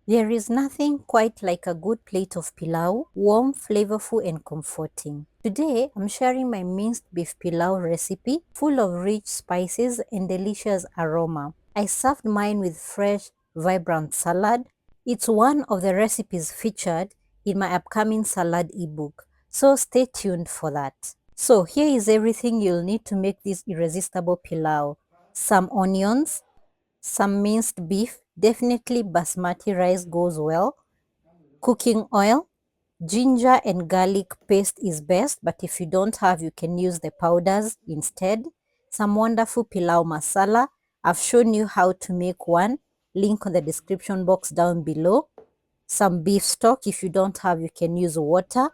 There is nothing quite like a good plate of pilau, warm, flavorful and comforting. Today, I'm sharing my minced beef pilau recipe full of rich spices and delicious aroma. I served mine with fresh, vibrant salad. It's one of the recipes featured in my upcoming salad ebook, so stay tuned for that. So here is everything you'll need to make this irresistible pilau. Some onions, some minced beef, definitely basmati rice goes well, cooking oil, ginger and garlic paste is best, but if you don't have, you can use the powders instead. Some wonderful pilau masala. I've shown you how to make one, link on the description box down below. Some beef stock. If you don't have, you can use water.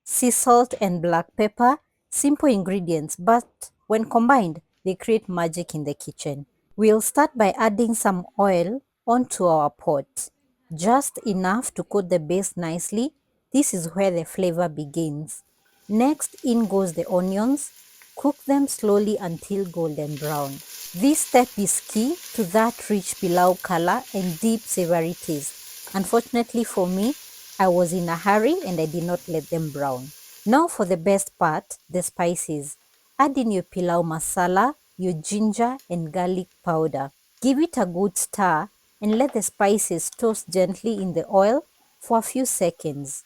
Sea salt and black pepper, simple ingredients, but when combined, they create magic in the kitchen. We'll start by adding some oil onto our pot, just enough to coat the base nicely. This is where the flavor begins. Next, in goes the onions. Cook them slowly until golden brown. This step is key to that rich pilau color and deep savory taste. Unfortunately for me, I was in a hurry and I did not let them brown. Now for the best part, the spices. Add in your pilau masala, your ginger and garlic powder. Give it a good stir and let the spices toast gently in the oil for a few seconds.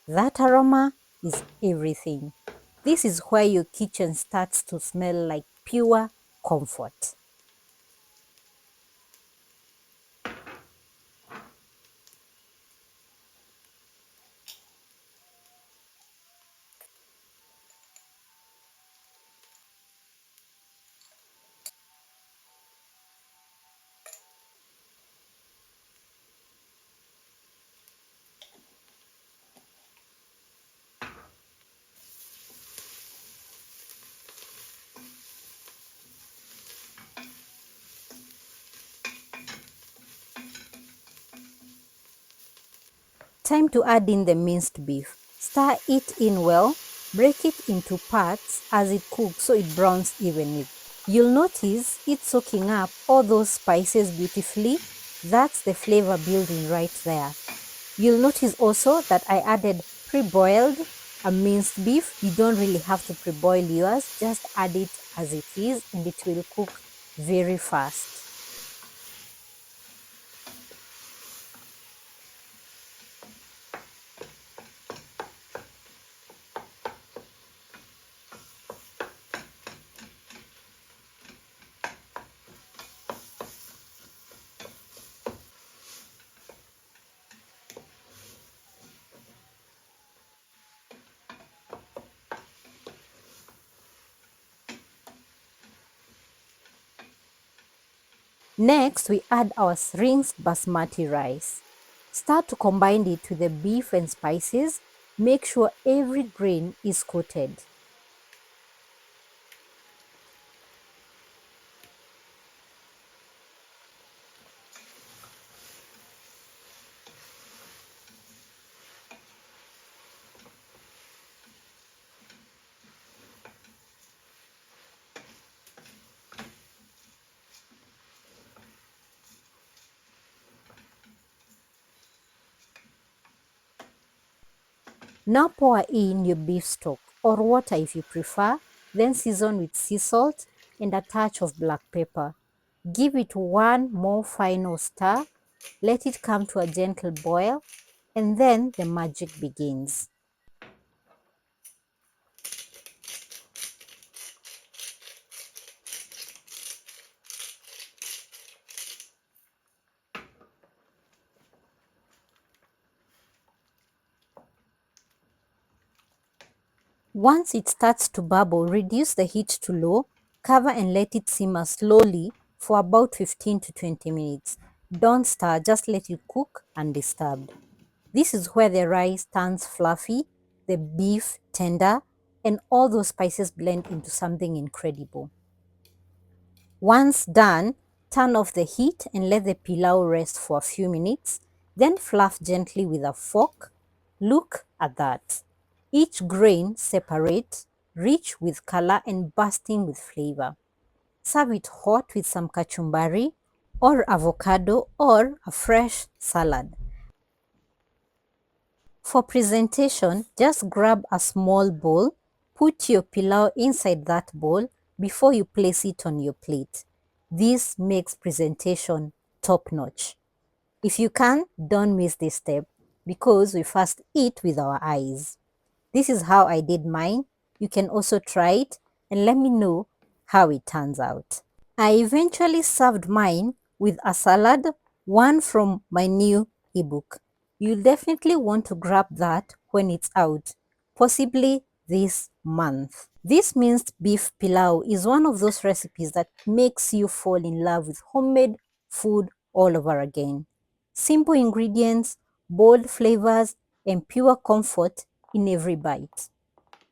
That aroma is everything. This is where your kitchen starts to smell like pure comfort. Time to add in the minced beef. Stir it in well, break it into parts as it cooks so it browns evenly. You'll notice it soaking up all those spices beautifully. That's the flavor building right there. You'll notice also that I added pre-boiled a minced beef. You don't really have to pre-boil yours, just add it as it is and it will cook very fast. Next, we add our rinsed basmati rice. Start to combine it with the beef and spices. Make sure every grain is coated. Now pour in your beef stock or water if you prefer, then season with sea salt and a touch of black pepper. Give it one more final stir, let it come to a gentle boil, and then the magic begins. Once it starts to bubble, reduce the heat to low, cover and let it simmer slowly for about 15 to 20 minutes. Don't stir, just let it cook undisturbed. This is where the rice turns fluffy, the beef tender, and all those spices blend into something incredible. Once done, turn off the heat and let the pilau rest for a few minutes, then fluff gently with a fork. Look at that. Each grain separate, rich with color and bursting with flavor. Serve it hot with some kachumbari or avocado or a fresh salad. For presentation, just grab a small bowl, put your pilau inside that bowl before you place it on your plate. This makes presentation top-notch. If you can, don't miss this step because we first eat with our eyes. This is how I did mine. You can also try it and let me know how it turns out. I eventually served mine with a salad, one from my new ebook. You'll definitely want to grab that when it's out, possibly this month. This minced beef pilau is one of those recipes that makes you fall in love with homemade food all over again. Simple ingredients, bold flavors, and pure comfort in every bite.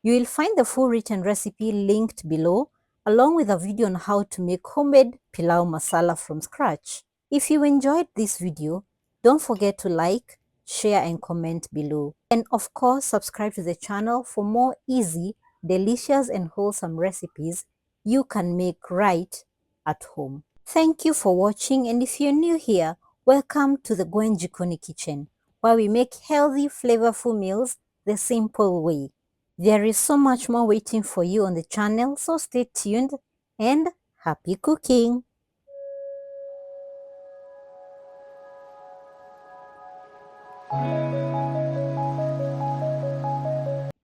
You will find the full written recipe linked below, along with a video on how to make homemade pilau masala from scratch. If you enjoyed this video, don't forget to like, share and comment below. And of course, subscribe to the channel for more easy, delicious and wholesome recipes you can make right at home. Thank you for watching, and if you're new here, welcome to the Gwen Jikoni Kitchen, where we make healthy, flavorful meals the simple way. There is so much more waiting for you on the channel, so stay tuned and happy cooking!